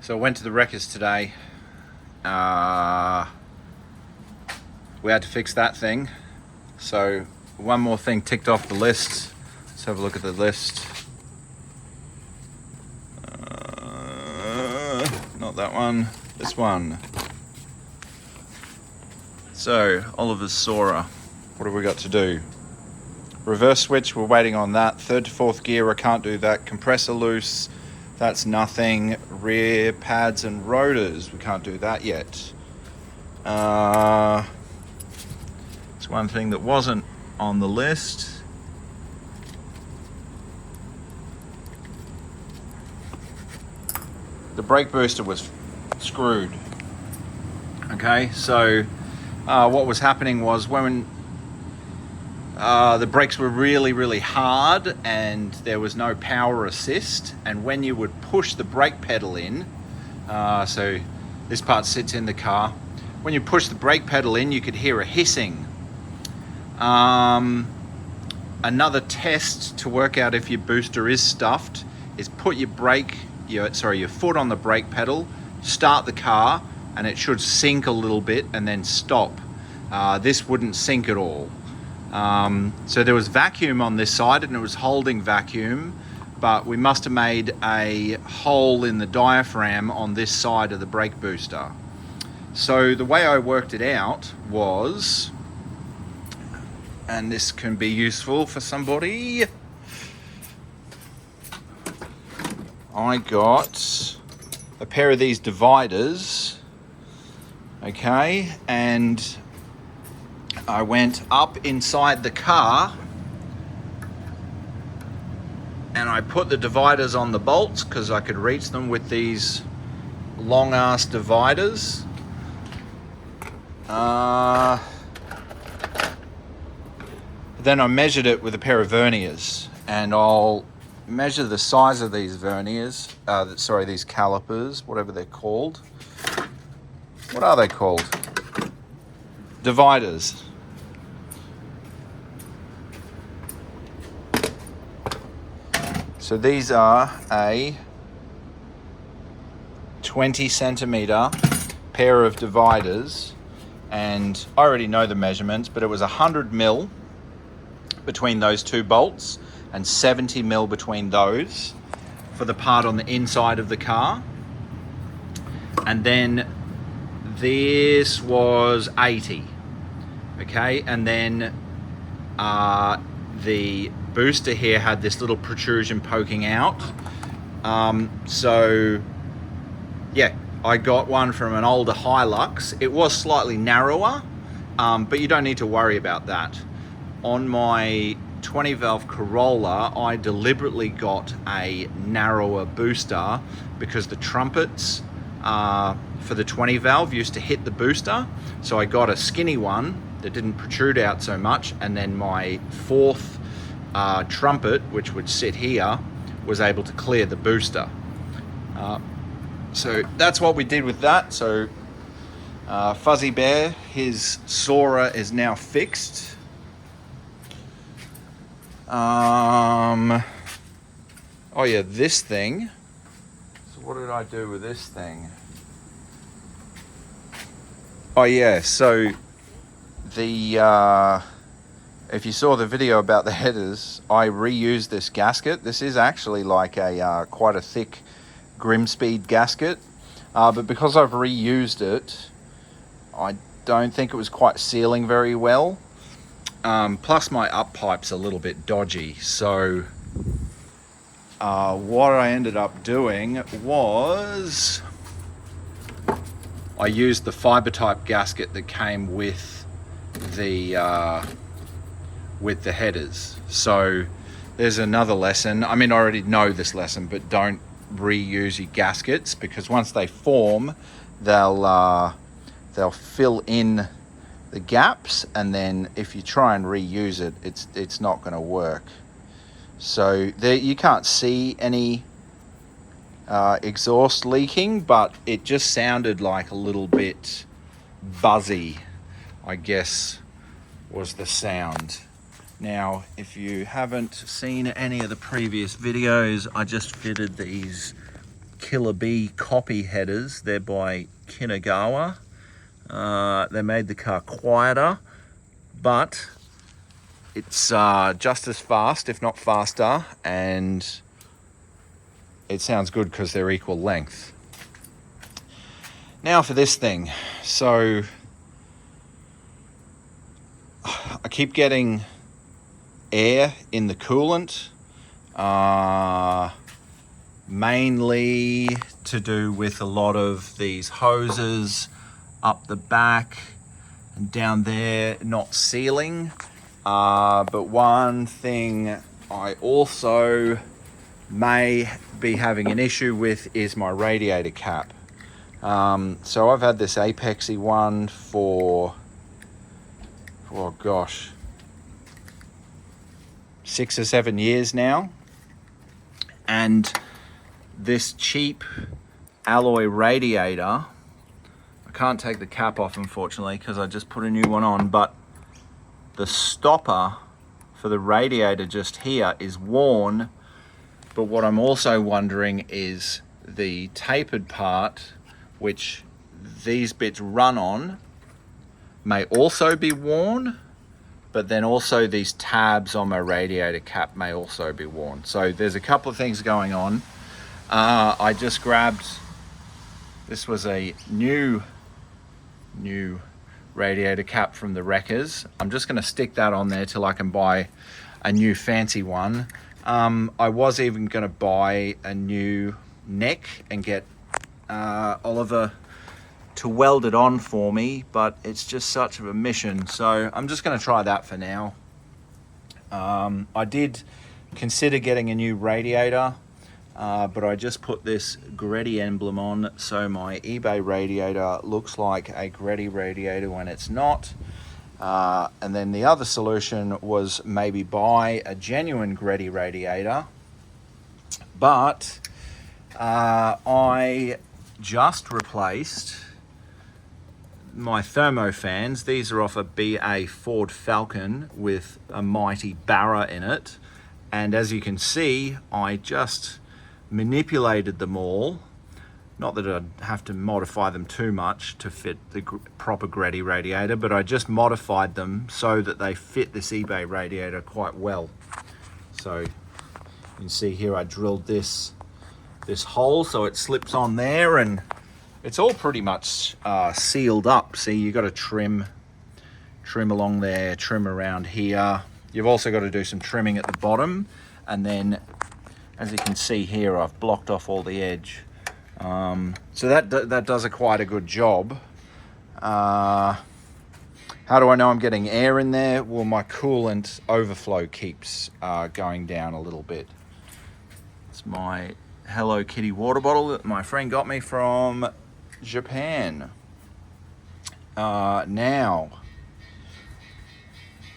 So I went to the wreckers today. We had to fix that thing. So one more thing ticked off the list. Let's have a look at the list. Not that one, this one. So Oliver's Soarer, what have we got to do? Reverse switch, we're waiting on that. Third to fourth gear, I can't do that. Compressor loose, that's nothing. Rear pads and rotors, we can't do that yet. It's one thing that wasn't on the list. The brake booster was screwed. Okay, so what was happening was when the brakes were really hard and there was no power assist, and when you would push the brake pedal in, so this part sits in the car, when you push the brake pedal in you could hear a hissing. Another test to work out if your booster is stuffed is put your foot on the brake pedal, start the car, and it should sink a little bit and then stop. This wouldn't sink at all. So there was vacuum on this side and it was holding vacuum, but we must have made a hole in the diaphragm on this side of the brake booster. So the way I worked it out was, and this can be useful for somebody, I got a pair of these dividers, okay, and I went up inside the car and I put the dividers on the bolts because I could reach them with these long ass dividers. Then I measured it with a pair of verniers, and I'll measure the size of these verniers, these calipers, whatever they're called. What are they called? Dividers. So these are a 20 centimeter pair of dividers, and I already know the measurements, but it was 100 mil between those two bolts and 70 mil between those for the part on the inside of the car. And then this was 80, okay? And then the booster here had this little protrusion poking out. So yeah, I got one from an older Hilux. It was slightly narrower, but you don't need to worry about that. On my 20 valve Corolla, I deliberately got a narrower booster because the trumpets for the 20 valve used to hit the booster. So I got a skinny one that didn't protrude out so much, and then my fourth trumpet, which would sit here, was able to clear the booster. So that's what we did with that. So Fuzzy Bear, his Soarer is now fixed. Oh yeah, this thing. So what did I do with this thing? Oh yeah, so the if you saw the video about the headers, I reused this gasket. This is actually like a quite a thick Grimspeed gasket, but because I've reused it, I don't think it was quite sealing very well. Plus my up pipe's a little bit dodgy, so what I ended up doing was I used the fiber type gasket that came with the headers. So there's another lesson. I mean, I already know this lesson, but don't reuse your gaskets, because once they form, they'll fill in the gaps, and then if you try and reuse it, it's not going to work. So there, you can't see any exhaust leaking, but it just sounded like a little bit buzzy, I guess was the sound. Now, if you haven't seen any of the previous videos, I just fitted these Killer Bee copy headers. They're by Kinagawa. They made the car quieter, but it's just as fast, if not faster, and it sounds good because they're equal length. Now for this thing. So I keep getting air in the coolant, mainly to do with a lot of these hoses up the back and down there not sealing. But one thing I also may be having an issue with is my radiator cap. So I've had this Apexy one for, oh gosh, 6 or 7 years now, and this cheap alloy radiator, I can't take the cap off unfortunately because I just put a new one on, but the stopper for the radiator just here is worn. But what I'm also wondering is the tapered part, which these bits run on, may also be worn, but then also these tabs on my radiator cap may also be worn. So there's a couple of things going on. I just grabbed, this was a new radiator cap from the Wreckers. I'm just going to stick that on there till I can buy a new fancy one. I was even going to buy a new neck and get Oliver to weld it on for me, but it's just such a mission, so I'm just going to try that for now. I did consider getting a new radiator, but I just put this Greddy emblem on, so my eBay radiator looks like a Greddy radiator when it's not. And then the other solution was maybe buy a genuine Greddy radiator, but I just replaced my thermo fans. These are off a BA Ford Falcon with a mighty Barra in it, and as you can see, I just manipulated them all. Not that I'd have to modify them too much to fit the proper Greddy radiator, but I just modified them so that they fit this eBay radiator quite well. So you can see here I drilled this hole so it slips on there, and it's all pretty much sealed up. See, you got to trim along there, trim around here. You've also got to do some trimming at the bottom, and then as you can see here, I've blocked off all the edge. So that does quite a good job. How do I know I'm getting air in there? Well, my coolant overflow keeps going down a little bit. It's my Hello Kitty water bottle that my friend got me from Japan. Now,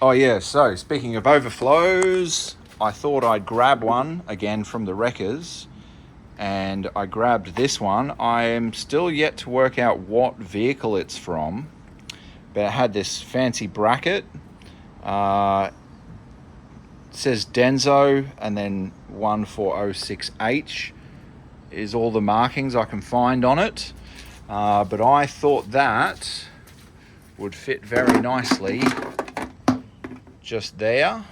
oh yeah, so speaking of overflows, I thought I'd grab one again from the Wreckers, and I grabbed this one. I am still yet to work out what vehicle it's from, but it had this fancy bracket. It says Denso, and then 1406H is all the markings I can find on it. But I thought that would fit very nicely just there,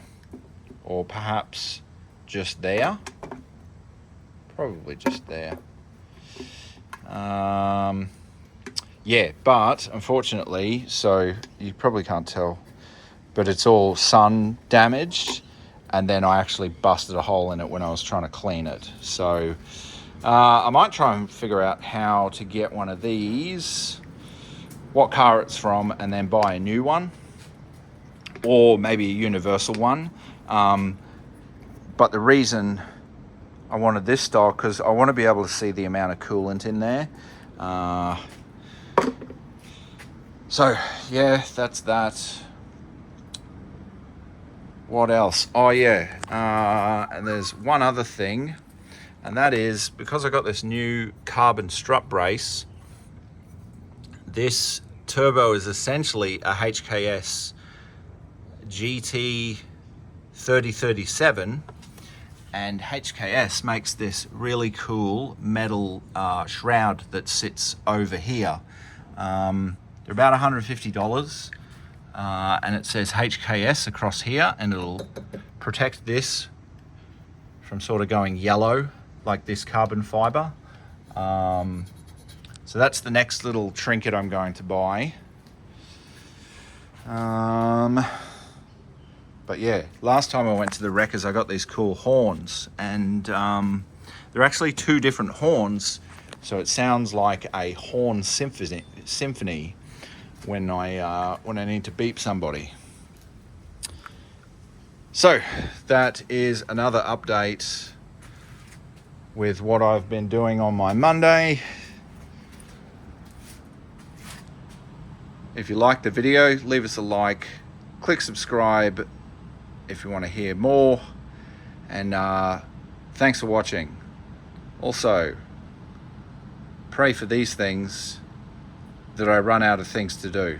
or perhaps just there. Probably just there. Yeah, but unfortunately, so you probably can't tell, but it's all sun damaged, and then I actually busted a hole in it when I was trying to clean it. So I might try and figure out how to get one of these, what car it's from, and then buy a new one, or maybe a universal one. But the reason I wanted this style, because I want to be able to see the amount of coolant in there. So yeah, that's that. What else? Oh yeah, and there's one other thing, and that is because I got this new carbon strut brace. This turbo is essentially a HKS GT 3037, and HKS makes this really cool metal shroud that sits over here. They're about $150, and it says HKS across here, and it'll protect this from sort of going yellow like this carbon fiber. So that's the next little trinket I'm going to buy. But yeah, last time I went to the Wreckers, I got these cool horns, and they're actually two different horns, so it sounds like a horn symphony when I need to beep somebody. So that is another update with what I've been doing on my Monday. If you liked the video, leave us a like, click subscribe if you want to hear more, and thanks for watching. Also, pray for these things that I run out of things to do.